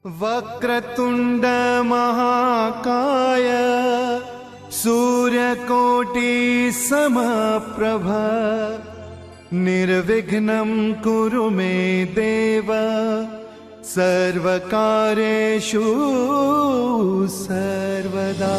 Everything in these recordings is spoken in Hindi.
वक्रतुंड महाकाय सूर्यकोटि समप्रभ निर्विघ्नं कुरु मे देव सर्वकार्येषु सर्वदा।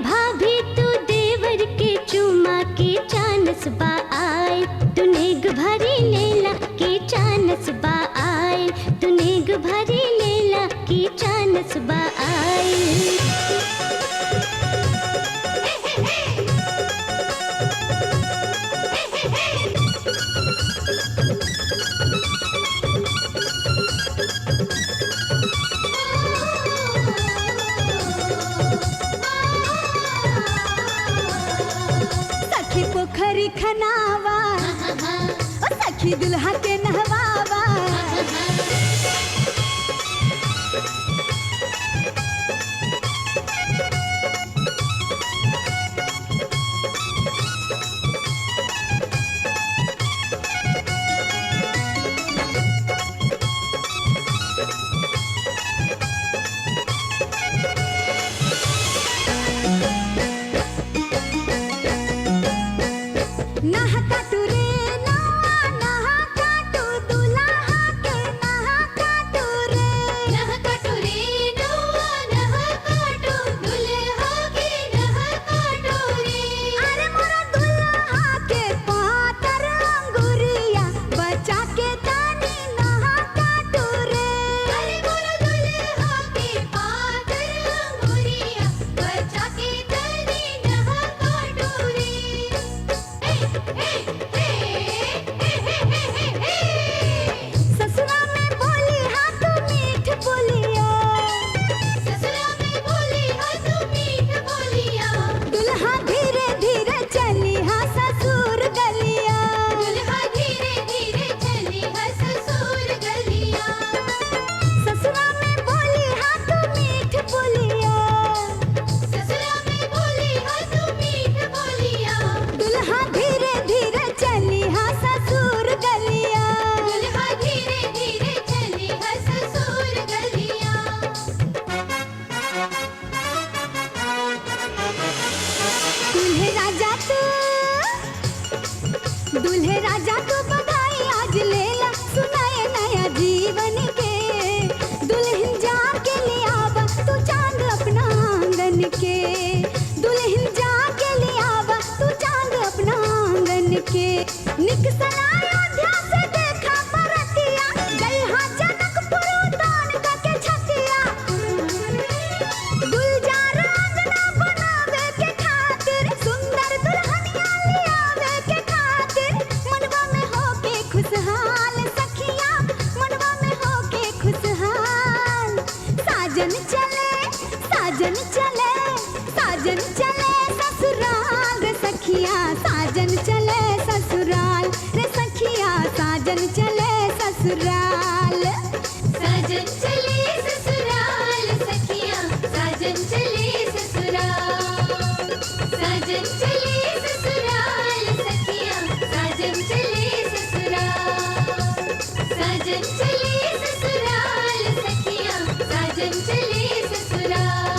भाभी तू देवर के चुमा के चानस बा आए, तूने भरी लेला के चानस बा आए, तूने भरी लेला के चानस बा आए। सखी पोखरी खनावा ओ सखी दुल्हा के नहवावा, नहा काटू रे नवा नहा काटू दूल्हे राजा तू बधाई आज लेला सुनाए नया जीवन के दुल्हन जाके ले आवा तू चांद अपना आंगन के दुल्हन जाके ले आवा तू चांद अपना आंगन के निकसन अयोध्या से देखा परतिया गई हाँ जनकपुर उतान के छतिया गुलजार आंगना बनावे के खातिर सुंदर दुल्हनिया ले आवे के खातिर मनवा में होके खुशहाल सखिया मनवा में होके खुशहाल साजन चले ससुराल रे सखिया साजन चले ससुराल रे सखिया साजन चले ससुराल साजन चले ससुराल सखिया साजन चले ससुराल साजन चले ससुराल सखिया साजन चले ससुराल साजन चले ससुराल सखिया साजन चले ससुराल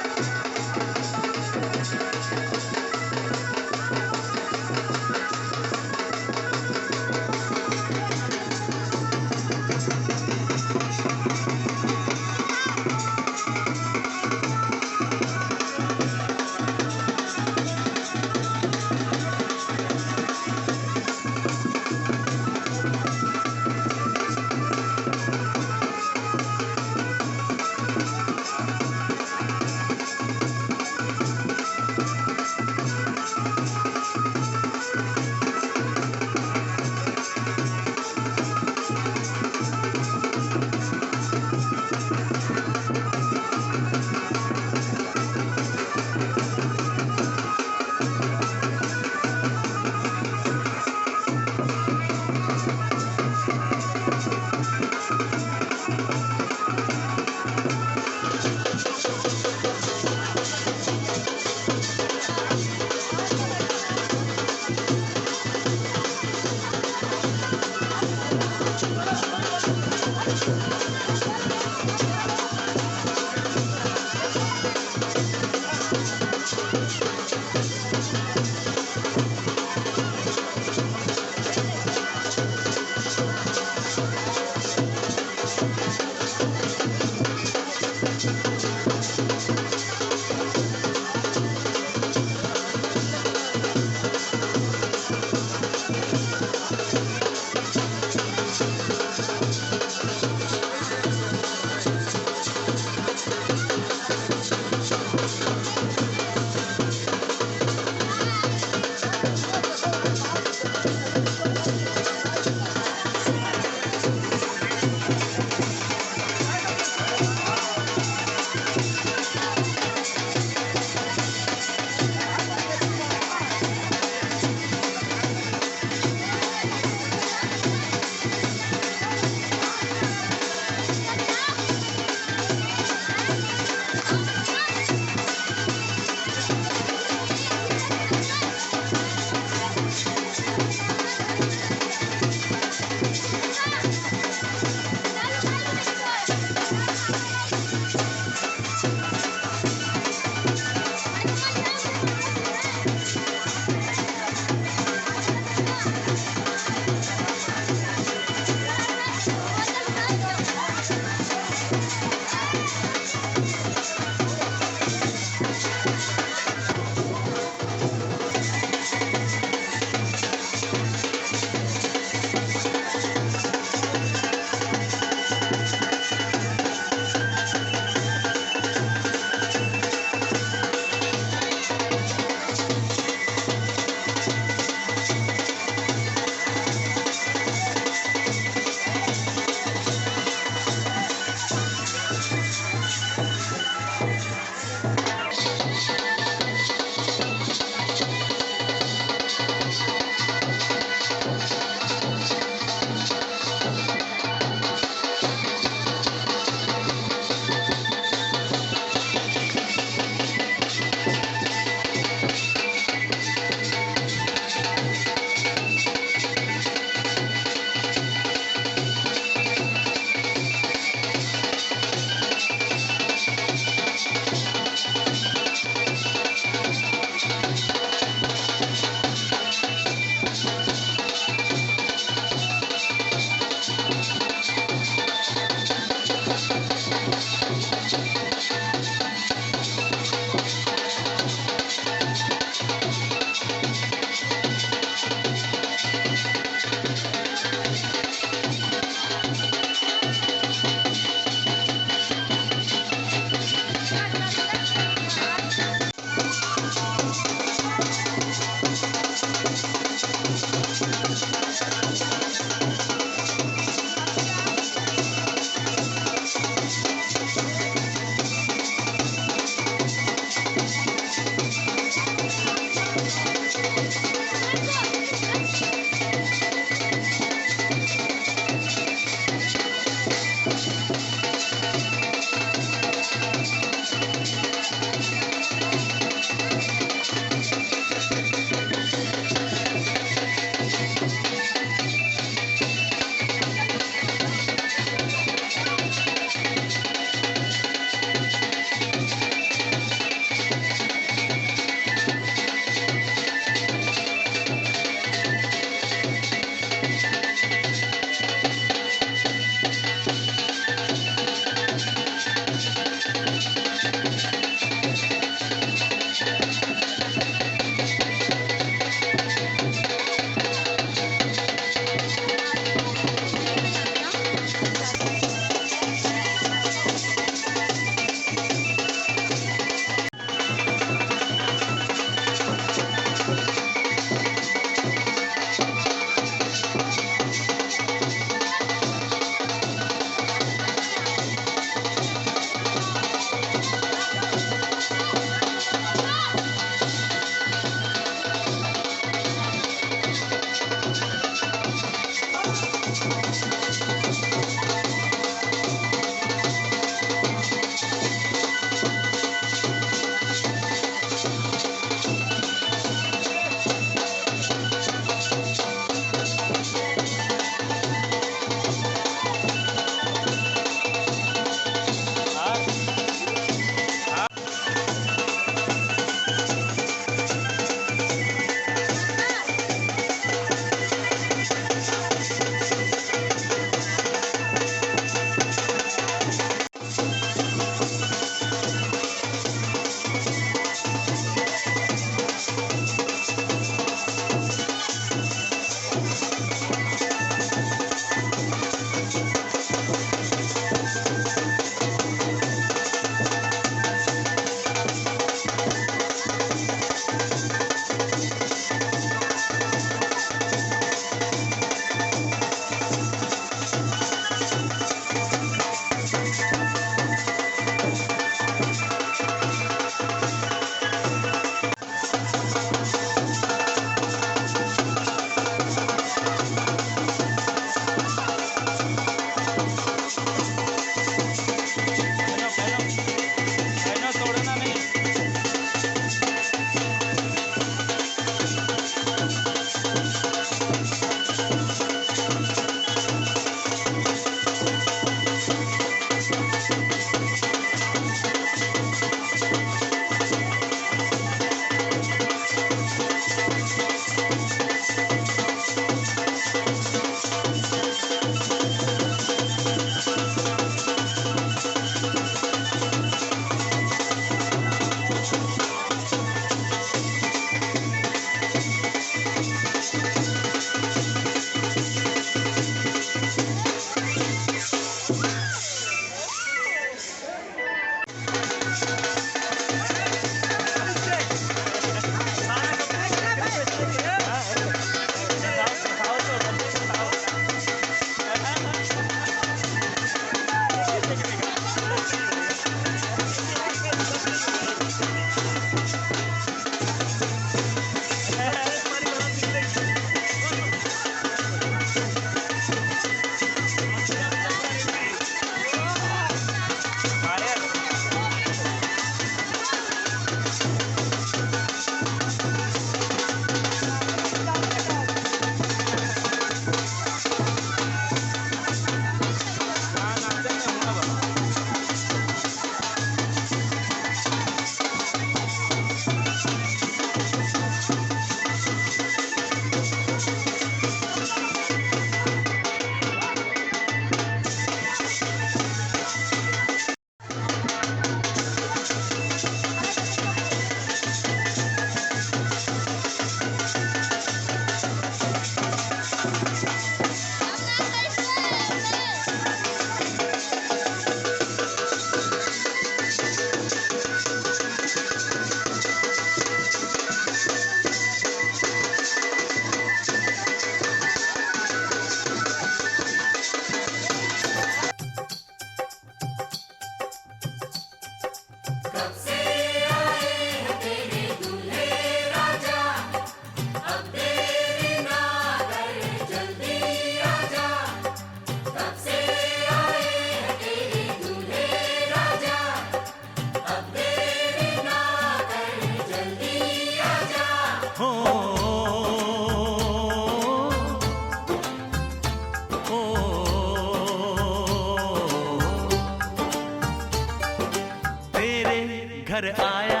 घर आया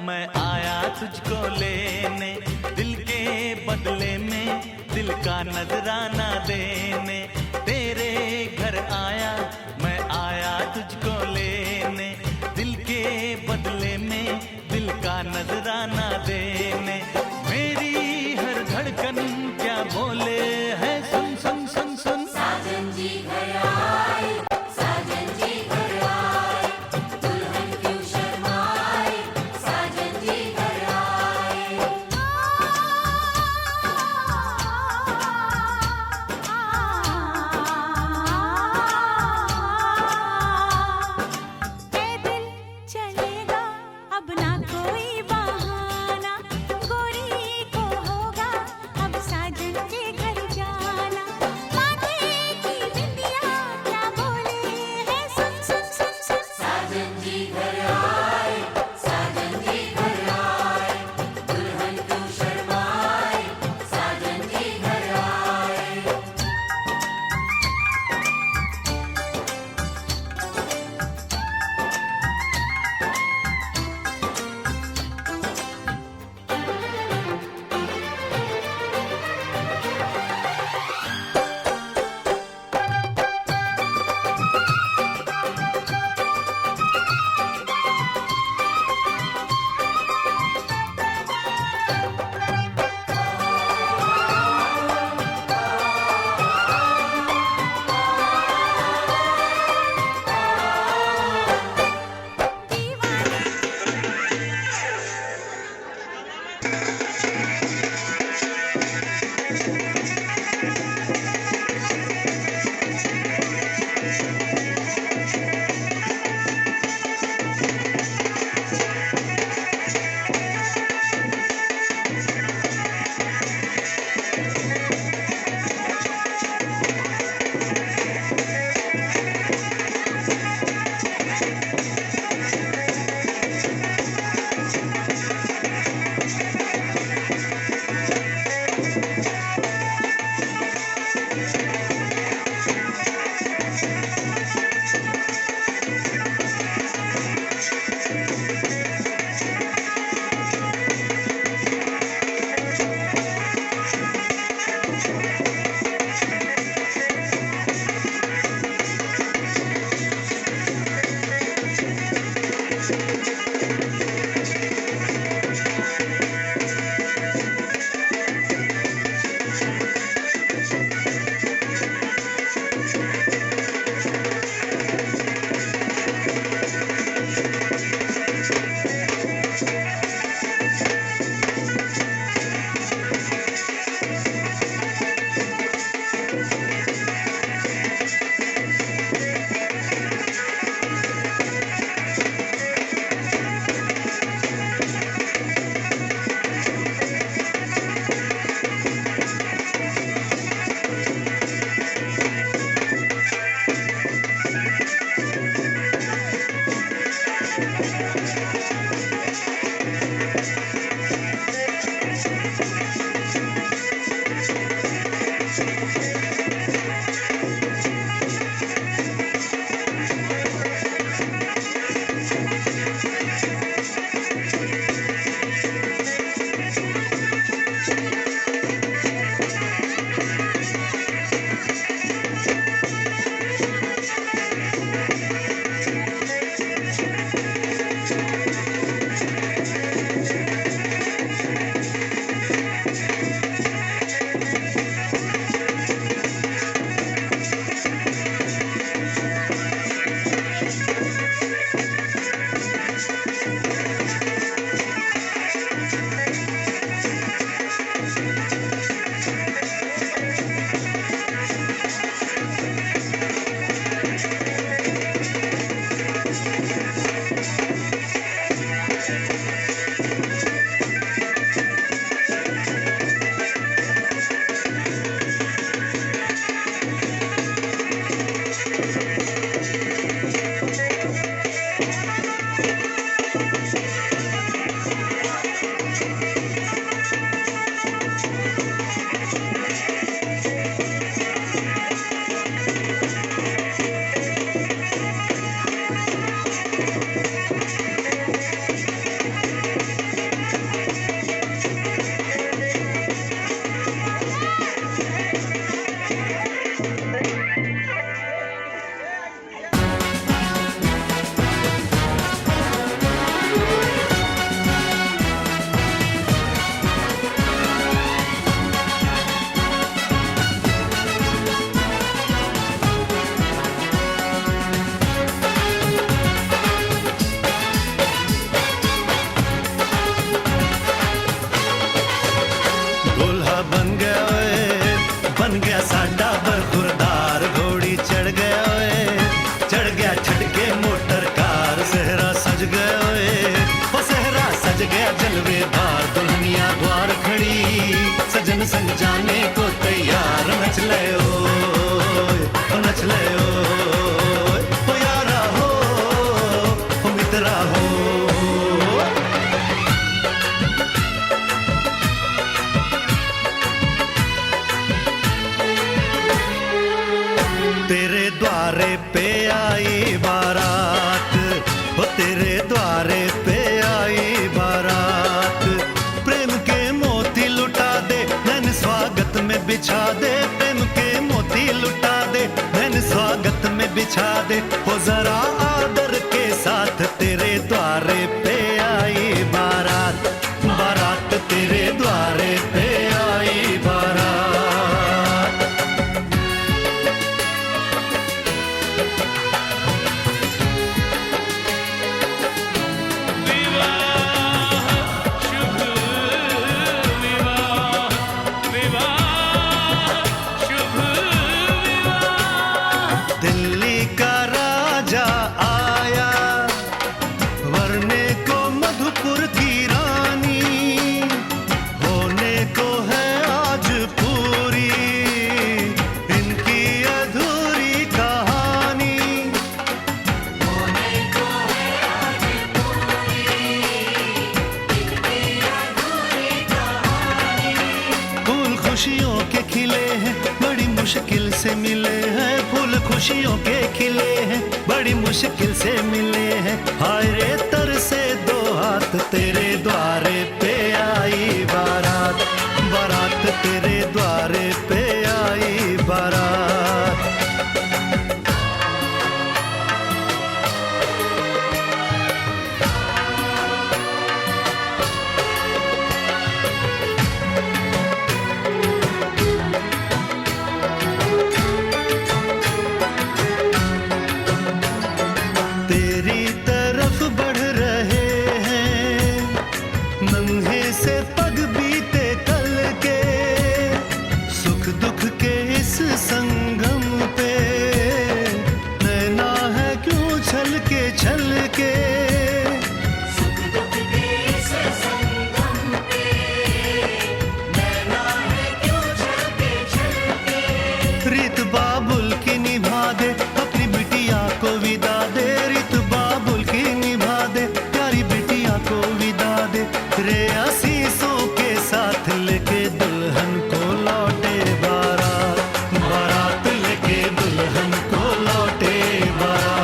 मैं आया तुझको लेने, दिल के बदले में दिल का नजराना देने। तेरे घर आया मैं आया तुझको लेने, दिल के बदले में दिल का नजराना देने। मेरी हर धड़कन क्या बोले है, सुन सुन सुन सुन। साजन जी घर आए, साजन जी घर आए, दुल्हन क्यों शर्माए, साजन जी घर आए। पैदल चलेगा अब ना कोई बहाना, गोरी को होगा अब साजन के घर जाना। माथे की बिंदिया क्या बोले है, सुन सुन सुन सुन। साजन जी घर आए, साजन जी घर आए, दुल्हन क्यों शर्माए, साजन जी घर आए। नच ले ओ नच ले ओ यारा हो मित्रा हो। तेरे द्वारे पे आई बारात, ओ तेरे द्वारे पे आई बारात, प्रेम के मोती लुटा दे नैन स्वागत में बिछा दे, प्रेम के मोती लुटा दे नैन स्वागत में बिछा दे, हो जरा आदर के साथ तेरे द्वारे पे आई बारात, बारात तेरे द्वारे पे आई बारात। दिल्ली का राजा आया वरने को मधुपुर की रानी, होने को है आज पूरी इनकी अधूरी कहानी। होने को है आज पूरी इनकी अधूरी कहानी। फूल खुशियों के खिले हैं बड़ी मुश्किल से मिले हैं, फूल खुशियों के खिले हैं बड़ी मुश्किल से मिले हैं, हाय रे तर से दो हाथ तेरे द्वारे पे आई बारात, बारात तेरे द्वारे पे आई बारात। तेरी तरफ बढ़ रहे हैं नन्हे से पग बीते कल के, सुख दुख के इस संगम पे नैना है क्यों छल के सुख दुख के इस संगम पे नैना है क्यों छल के। रीत बाबुल की निभा दे अपनी बिटिया को विदा दे, रीत बाबुल की निभा दे प्यारी बिटिया को विदा दे, रे आशीषों के साथ लेके दुल्हन को लौटे बारात, बारात लेके दुल्हन को लौटे बारात।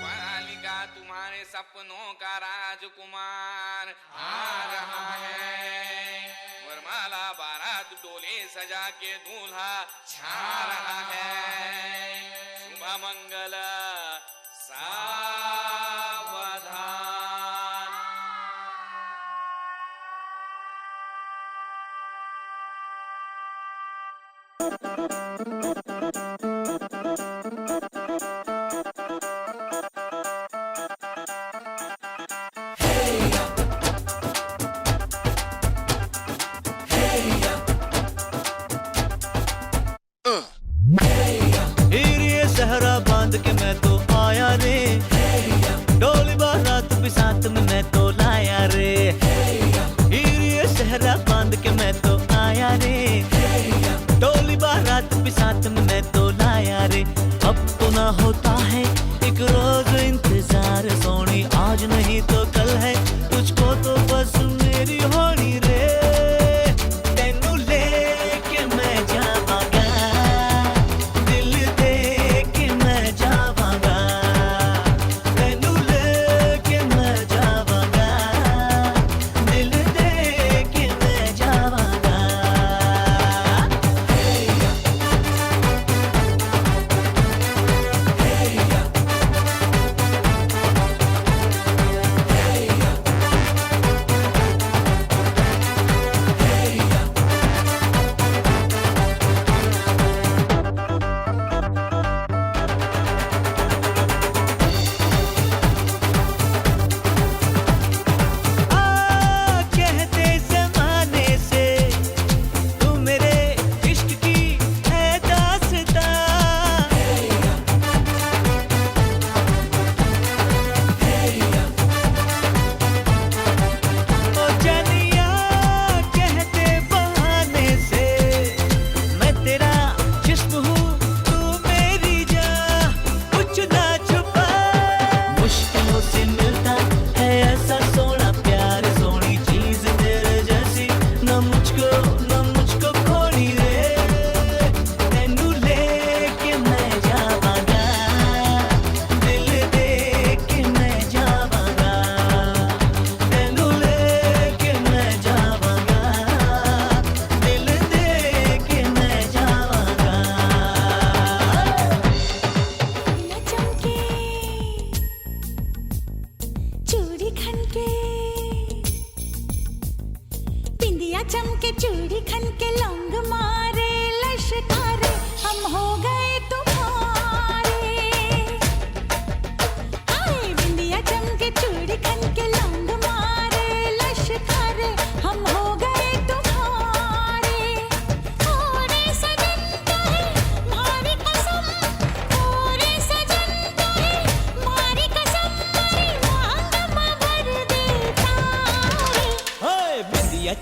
बालिका तुम्हारे सपनों का राजकुमार आ रहा है, वरमाला बारात डोले सजा के दूल्हा छा रहा है, शुभ मंगल सावधान। ये सहरा बांध के मैं तो आया रे, डोली बारात भी साथ में मैं तो लाया रे, ये सहरा बांध के मैं तो आया रे, डोली बारात भी साथ में मैं तो लाया रे। अब तो ना होता है एक रोज इंतजार सोनी, आज नहीं तो कल है तुझको तो बस मेरी होनी रे, तेनू लेके मैं जावांगा, दिल दे के मैं जावांगा, तेनू लेके मैं जावांगा, दिल दे के मैं जावांगा। Hey,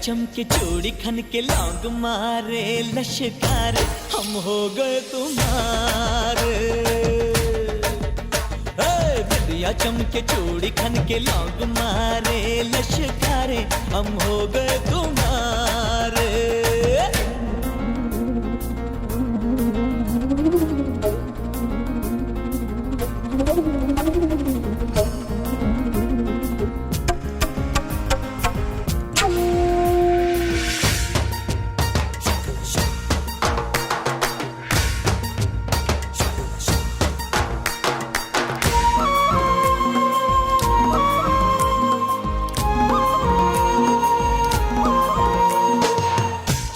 चमके चूड़ी खन के लौंग मारे लश्कार हम हो गए तुम्हारे। बिंदिया चमके चूड़ी खन के लौंग मारे लश्कार हम हो गए तुम्हारे।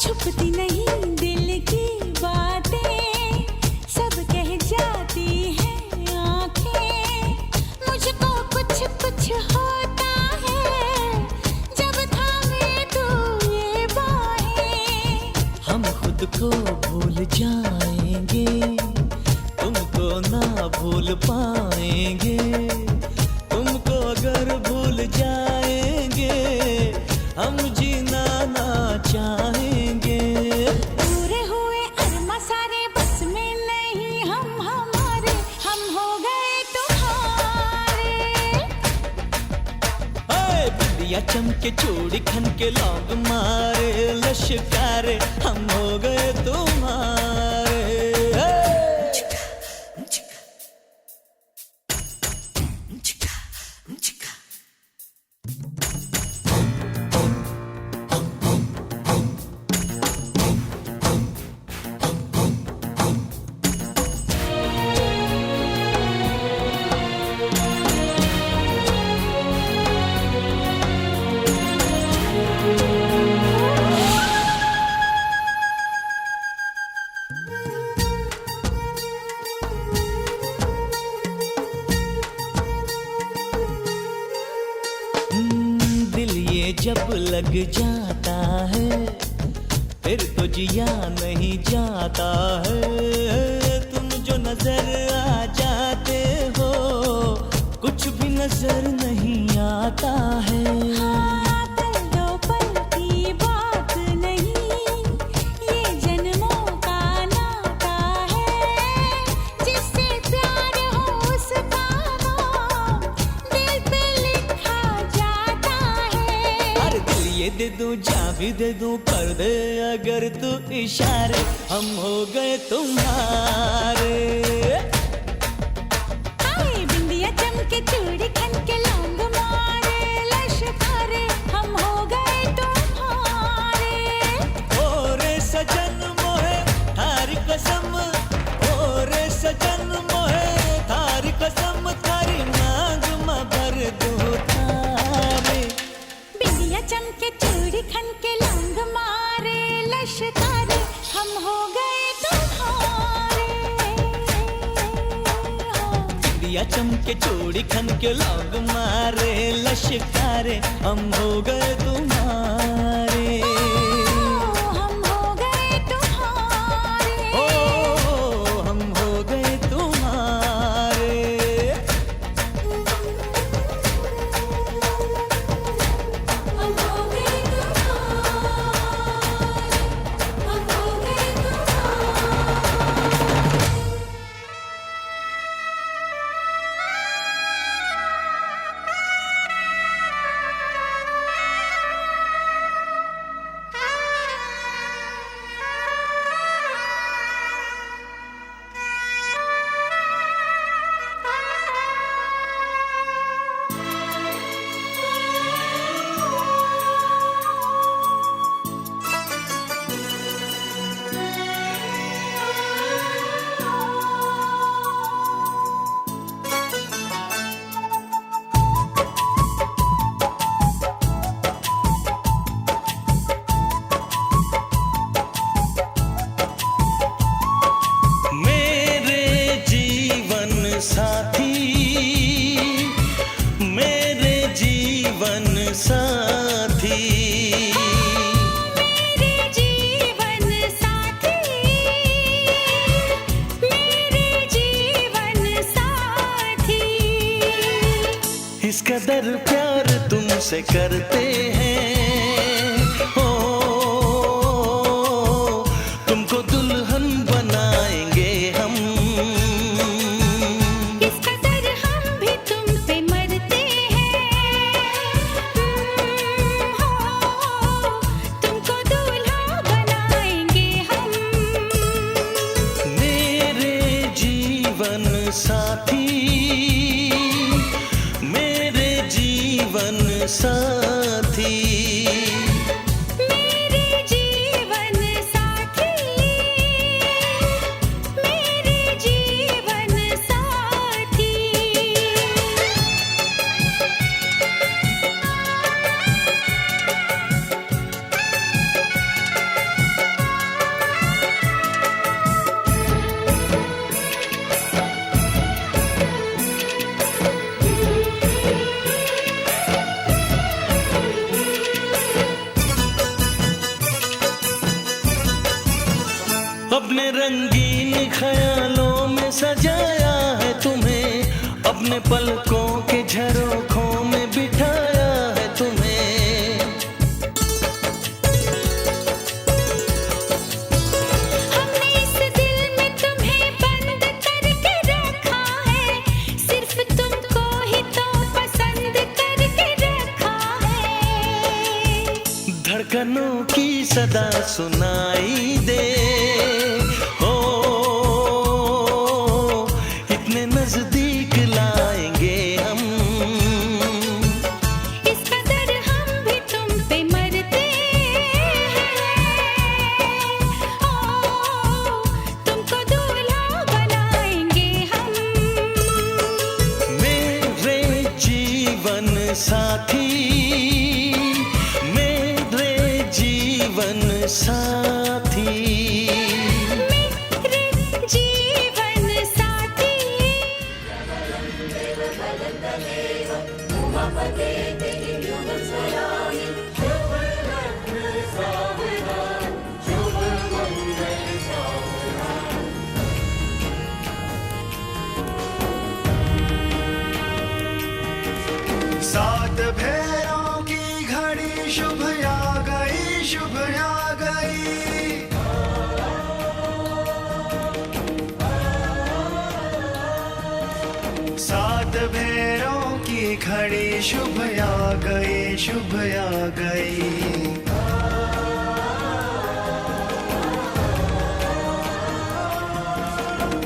छुपती नहीं दिल की बातें, सब कह जाती हैं आंखें। मुझको कुछ कुछ होता है जब थामे तू ये बाहें। हम खुद को भूल जाएंगे, तुमको ना भूल पाएंगे। तुमको अगर भूल जाएंगे हम जीना ना चाहेंगे। पूरे हुए अरमा सारे बस में नहीं हम हमारे, हम हो गए तुम्हारे। बिंदिया चमके चूड़ी खन के लौंग मारे लश्कार हम हो गए तुम्हारे। दिल ये जब लग जाता है फिर तो जिया नहीं जाता है। तुम जो नजर आ जाते हो कुछ भी नजर नहीं आता है। हाँ, पल पल की बात नहीं, ये जन्मों का नाता है। जिससे प्यार हो उसका नाम दिल पे लिखा जाता है। अरे दिल ये दे दूं जा भी दे दूं कर दे अगर तू इशारे हम हो गए तुम्हारे। हाय बिंदिया चमके चूड़ी खन के लौंग मारे लश्कारे हम हो गए तुम्हारे। ओ रे सजन मोहे थारी कसम, ओ रे सजन मोहे थारी कसम, थारी मांग में भर दूं थारे। बिंदिया चमके चूड़ी खन के लौंग मारे लश्कारे हम हो गए तुम्हारे। बिंदिया चमके चूड़ी खन के लौंग मारे लश्कारे हम हो गए तुम्हारे। हम हो गए तुम्हारे। ओ हम हो गए तुम्हारे। हम हो गए तुम्हारे। हम हो गए कदर प्यार तुमसे करते हैं, ओ तुमको दुल्हन बनाएंगे हम। इस कदर हम भी तुम पे मरते हैं। हो तुमको दूल्हा बनाएंगे हम। मेरे जीवन साथी, मेरे जीवन साथी, मेरे जीवन साथी, मेरे जीवन साथी। अपने रंगीन ख्यालों में सजाया है तुम्हें, अपने पलकों के झरोखों में बिठाया है तुम्हें। हमने इस दिल में तुम्हें बंद करके रखा है, सिर्फ तुमको ही तो पसंद करके रखा है। धड़कनों की सदा सुनाई दे, ओ इतने नजदीक लाएंगे हम। इस कदर हम भी तुम पे मरते हैं। ओ तुमको दूल्हा बनाएंगे हम। मेरे जीवन साथी, मेरे जीवन साथी, मेरे जीवन साथी। सात फेरों की घड़ी शुभ आ गई, शुभ आ गई। सात फेरों की घड़ी शुभ आ गई, शुभ आ गई।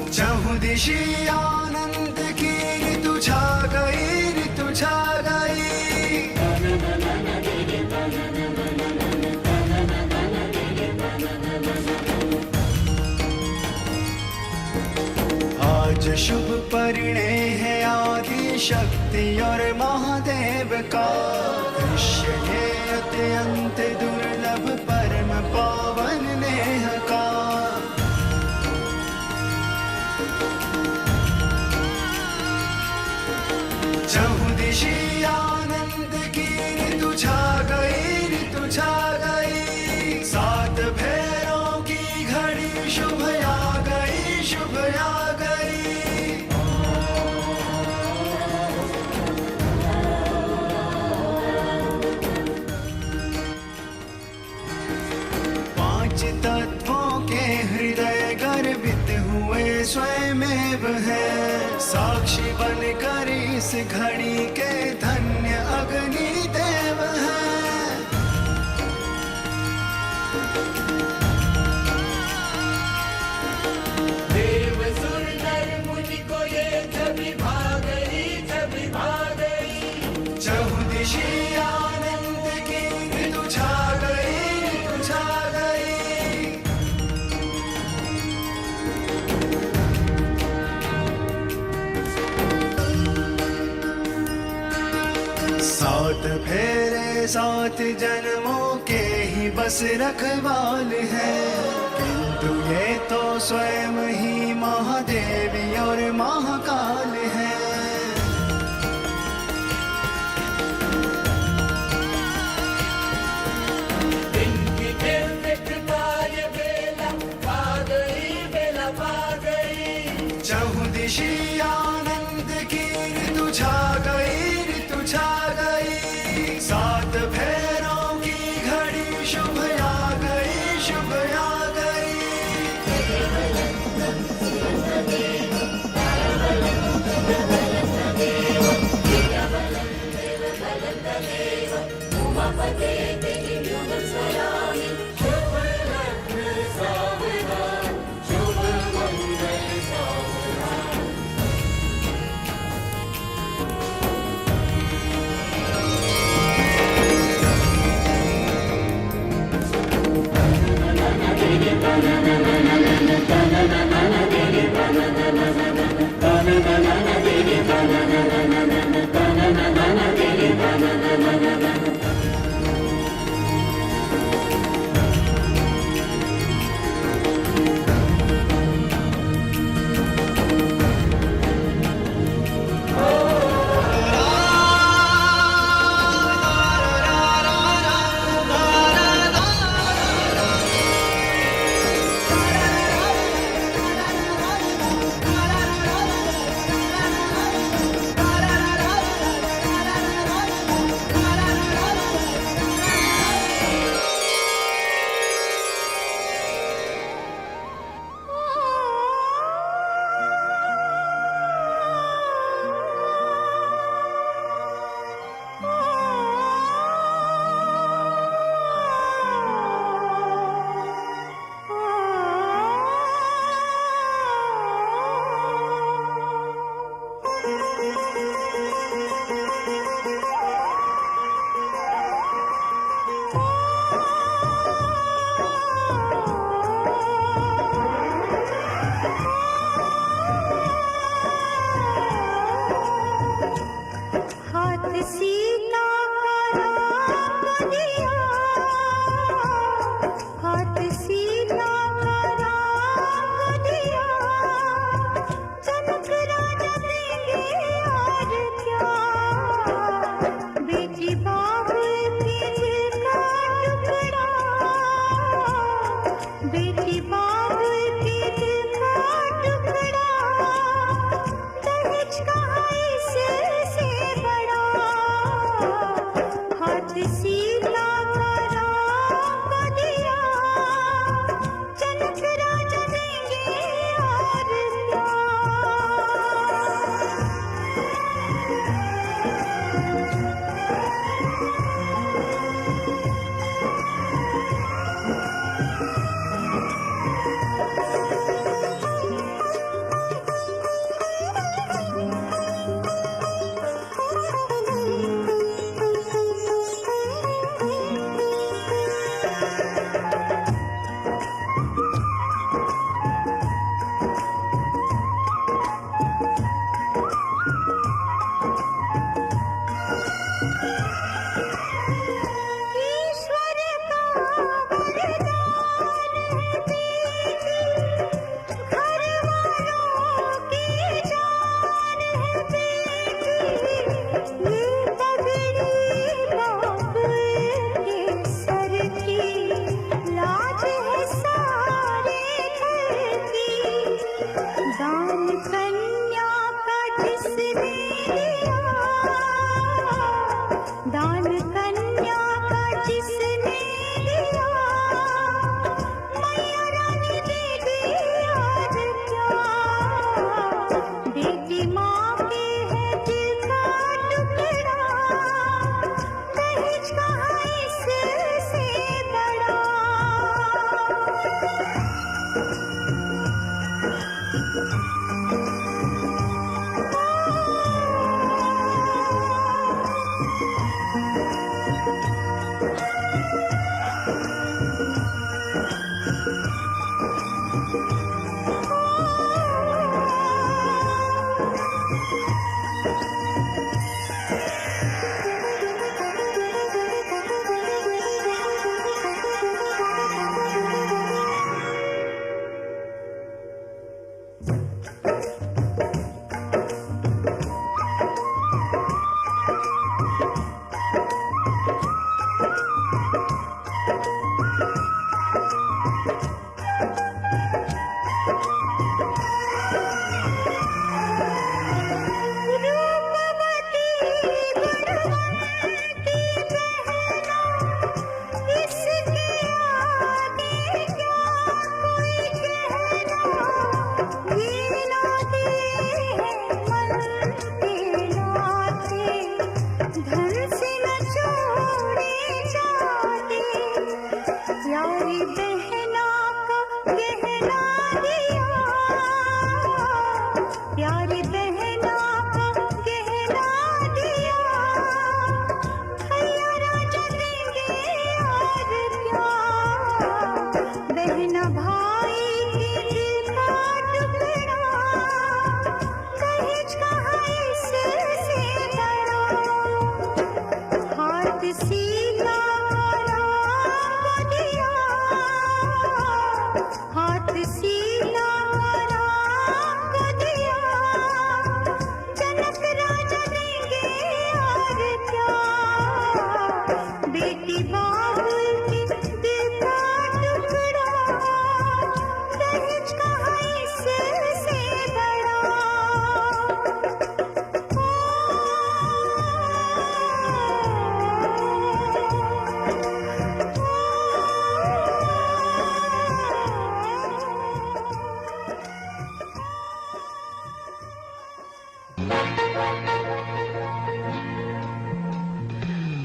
चहुदिशी आनंद की ऋतु छा गई, ऋतु छा गई। आज शुभ परिणय है आदि शक्ति और महादेव का। दृश्य ये अत्यंत दुर्लभ परम पावन नेह का। चहुदिशी आनंद की ऋतु छा गई, ऋतु छा गई। सात फेरों की घड़ी शुभ आ गई, शुभ आ गई। पांच तत्वों के हृदय गर्वित हुए स्वयमेव है। साक्षी बनकर इस घड़ी के धन्य अग्नि देव है। देव सुर नर मुनि को ये छवि भा गई, छवि भा गई। चहुदिशी आनंद की ऋतु छा गई, ऋतु छा गई। सात फेरे सात जन्मों के ही बस रखवाल है, किंतु ये तो स्वयं ही महादेवी और महाकाल है। इनकी दिव्य कृपा ये बेला पा गई, बेला पा गई। चहुदिशी आनंद की ऋतु छा गई, ऋतु छा गई। सात फेरों की घड़ी शुभ आ गई, शुभ आ गई।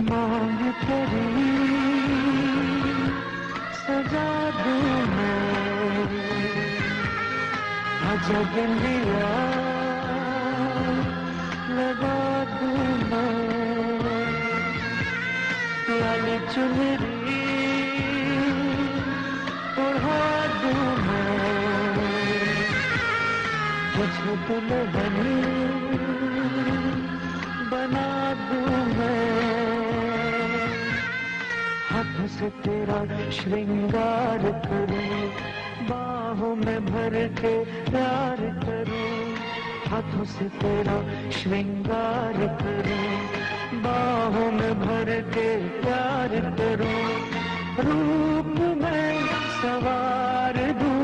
मांग तेरी सजा दूं मैं, आजा बिंदिया लगा दूं मैं, लाल चुनरी उड़ा दूं मैं, तुझे दुल्हन बना दूं मैं, हाथों से तेरा श्रृंगार करूं, बाहों में भर के प्यार करूं, हाथों से तेरा श्रृंगार करूं, बाहों में भर के प्यार करूं, रूप में सवार दूं,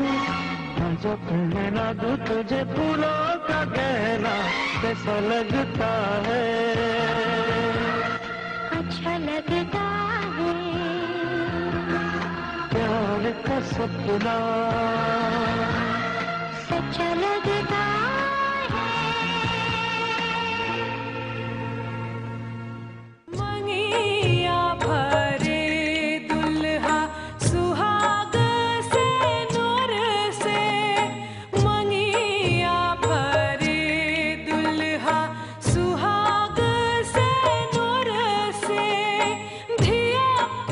आजा पहना दूं तुझे फूलों का गहना, कैसा लगता है, अच्छा लगता है, प्यार का सपना सच्चा लगता मंगिया भरे दुल्हा सुहाग से नूर से, मंगिया भरे दुल्हा सुहाग से नूर से, धिया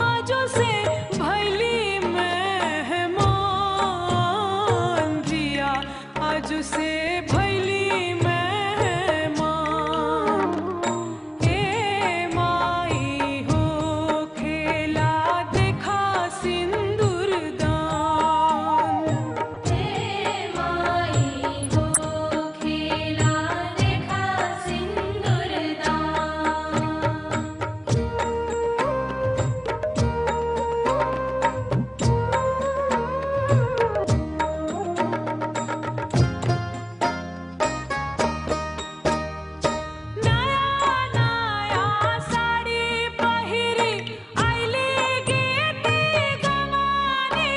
आजो से भैली मेहमान, धिया आजो से भैली मेहमान, ए माई हो खेला देखा सिंदूर दान, ए माई हो खेला देखा सिंदूर दान। नया नया साड़ी पहिरी आइली गीती गवानी,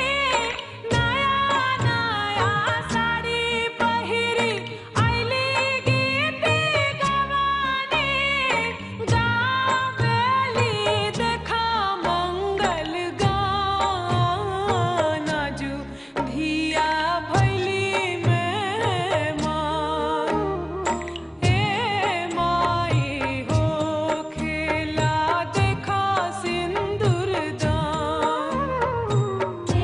नया नया साड़ी पहिरी आइली गीती गवानी, गावेली देखा मंगल गान, आजू धिया भैली मेहमान, ए माई हो खेला देखा सिंदूर दान, ए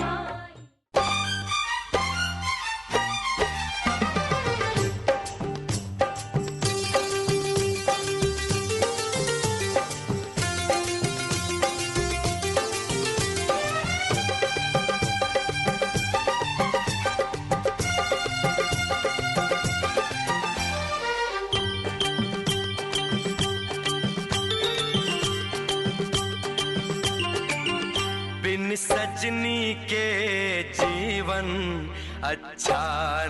माई। बिन सजनी के जीवन अच्छा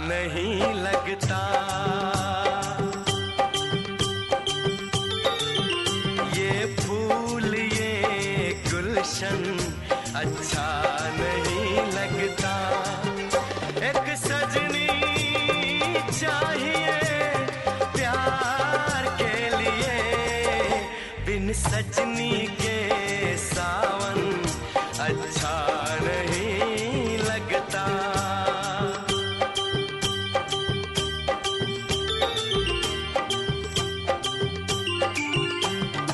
नहीं लगता, ये फूल ये गुलशन अच्छा नहीं लगता, एक सजनी चाहिए प्यार के लिए, बिन सजनी के सावन अच्छा नहीं लगता,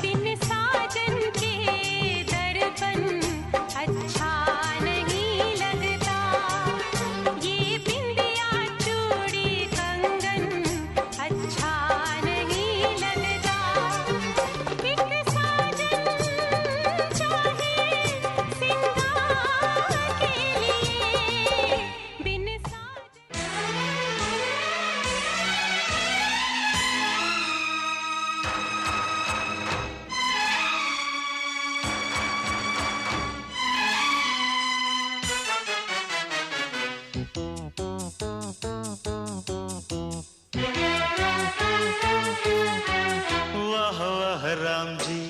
बिन साजन के दर्पण अच्छा नहीं लगता, ये बिंदिया चूड़ी कंगन अच्छा नहीं लगता, एक साजन चाहिए सिंगार के लिए, बिन साजन। वाह वाह राम जी,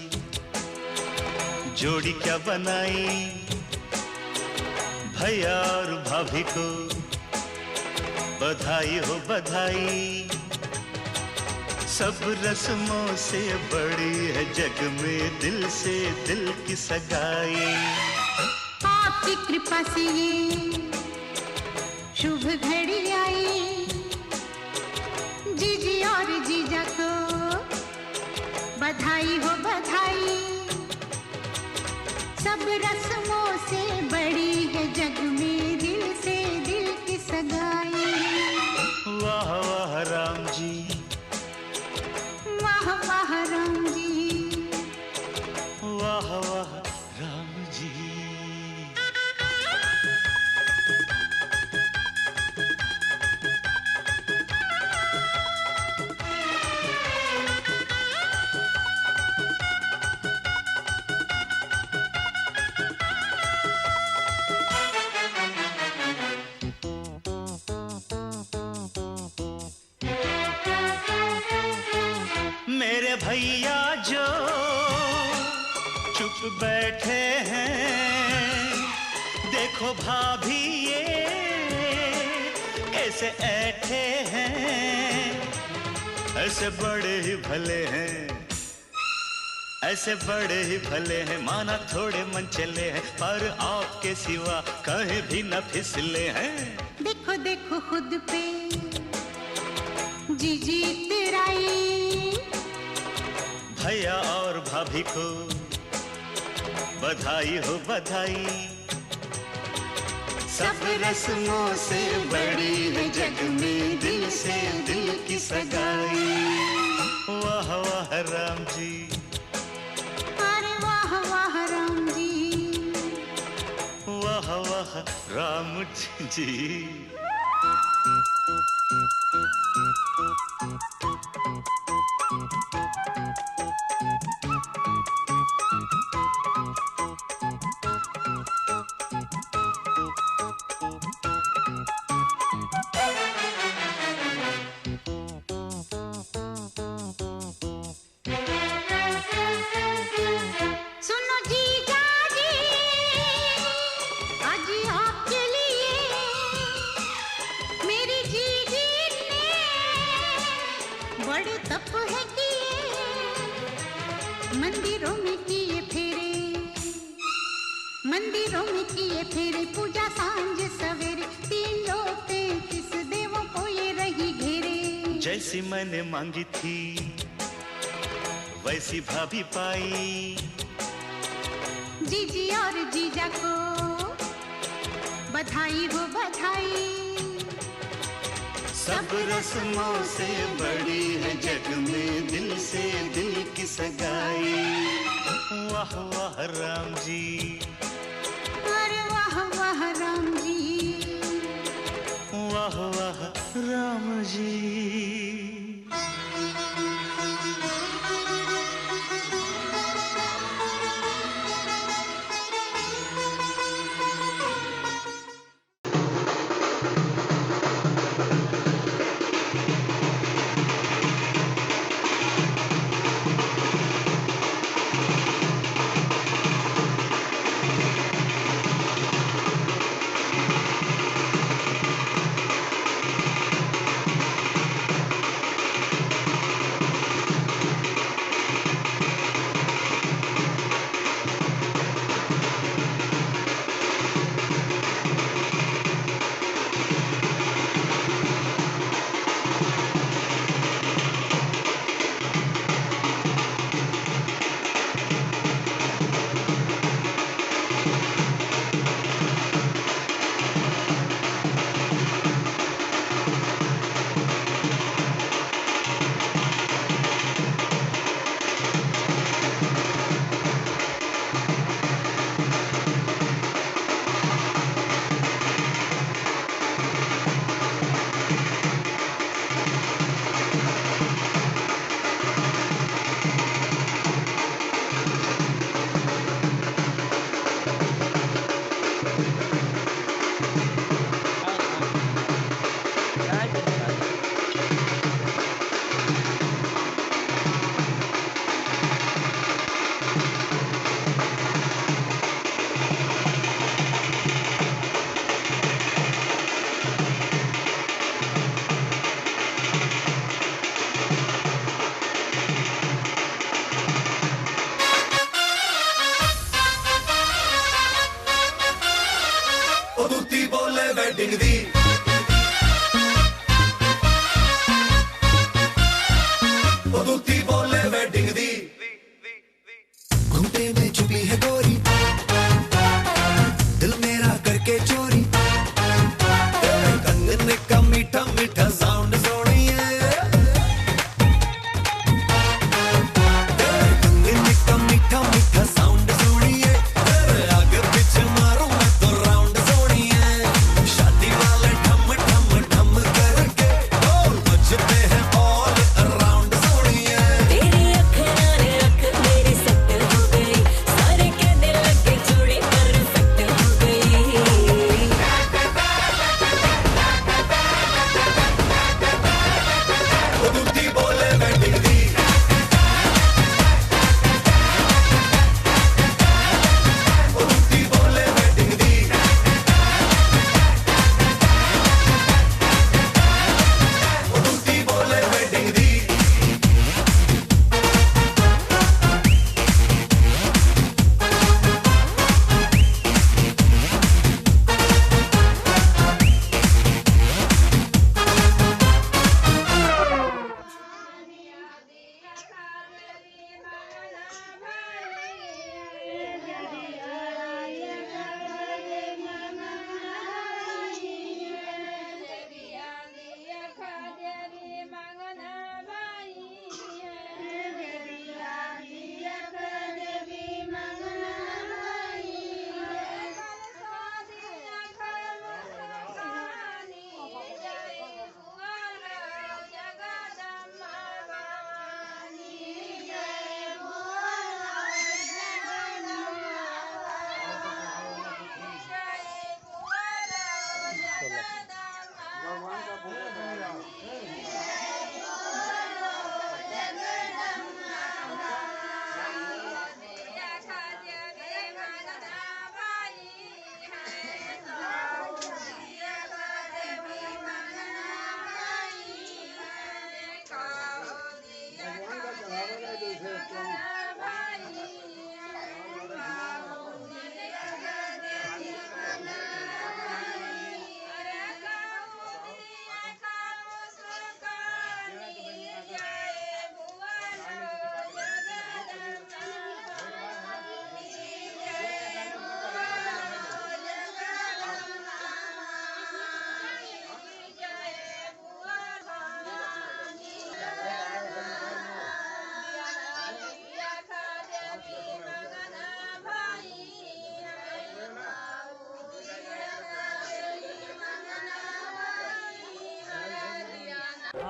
जोड़ी क्या बनाई, भैया और भाभी को बधाई हो बधाई, सब रस्मों से बड़ी है जग में दिल से दिल की सगाई। आपकी कृपा से ये शुभ घड़ी आई, जीजी और जीजा को बधाई हो बधाई। सब रस्मों से बड़ी है जग में दिल से दिल की सगाई। वाह वाह राम जी, वाह वाह राम जी, वाह वाह राम जी। मेरे भैया जो चुप बैठे हैं, देखो भाभी ये कैसे ऐठे हैं। ऐसे बड़े ही भले हैं, ऐसे बड़े ही भले हैं, माना थोड़े मन चले हैं, पर आपके सिवा कहीं भी न फिसले हैं। देखो देखो खुद पे जीजी तेराई, भैया और भाभी को बधाई हो बधाई। सब रस्मों से बड़ी है जग में दिल से दिल की सगाई। वाह वाह राम जी, अरे वाह वाह राम जी, वाह वाह राम जी। सुनो जीजा जी, आज आपके लिए मेरी जीजी ने बड़े तप है किए, मंदिरों में किए फेरे, मंदिरों में किए फेरे, पूजा सांझ सवेरे, 3 लोग 33 देवों को ये रही घेरे। जैसी मैंने मांगी थी वैसी भाभी पाई। जीजी और जीजा को बधाई हो बधाई। सब रस्मों से बड़ी है जग में दिल से दिल की सगाई। वाह वाह राम जी, अरे वाह वाह राम जी, वाह वाह राम जी।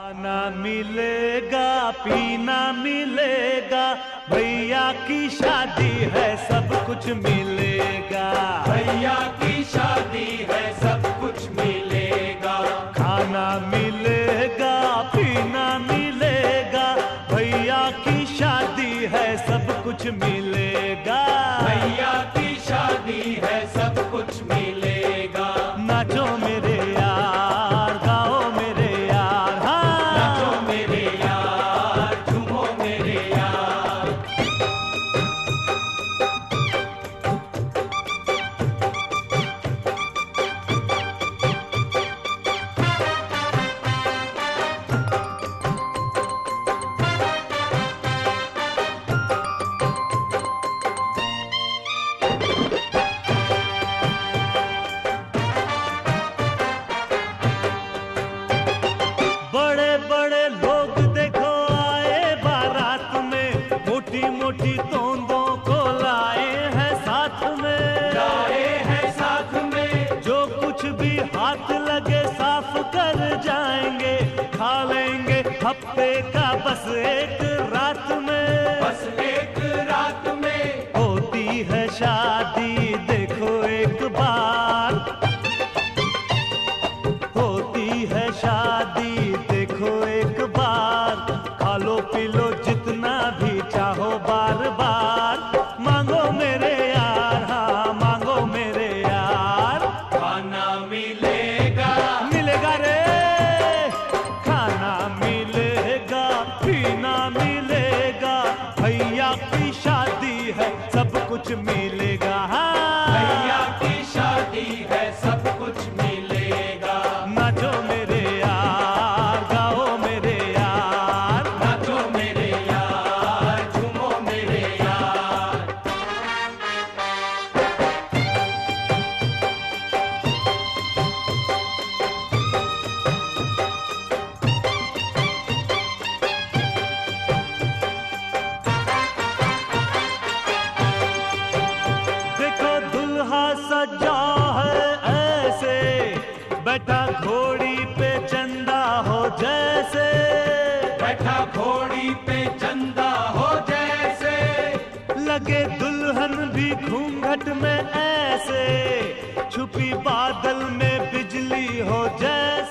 खाना मिलेगा पीना मिलेगा, भैया की शादी है सब कुछ मिलेगा। भैया की शादी है सब कुछ मिलेगा। खाना मिलेगा पीना मिलेगा, भैया की शादी है सब कुछ मिलेगा। भैया की शादी है सब कुछ मिलेगा। नाचो मेरे यार, गाओ मेरे यार, हाँ नाचो मेरे यार, झूमो मेरे यार। बड़े बड़े लोग देखो आए बारात में, मोटी मोटी तोंदों को लाए हैं साथ में। लाए हैं साथ में। जो कुछ भी हाथ लगे साफ कर जाएंगे, खा लेंगे हफ्ते का बस एक रात में। बस एक रात में होती है शादी देखो एक बार, होती है शादी देखो एक बार। खा लो पी लो जितना भी चाहो बार बार, मांगो मेरे यार, हाँ मांगो मेरे यार। खाना मिलेगा। मिलेगा रे खाना मिलेगा पीना मिलेगा, भैया की शादी है सब कुछ मिलेगा। हाँ भैया की शादी है सब कुछ मिलेगा। नाचो मेरे यार, गाओ मेरे यार, नाचो मेरे यार, झूमो मेरे यार। देखो दुल्हा सजा है ऐसे, बैठा घोड़ी पे चंदा हो जैसे। बैठा घोड़ी पे चंदा हो जैसे। लगे दुल्हन भी घूंघट में ऐसे, छुपी बादल में बिजली हो जैसे।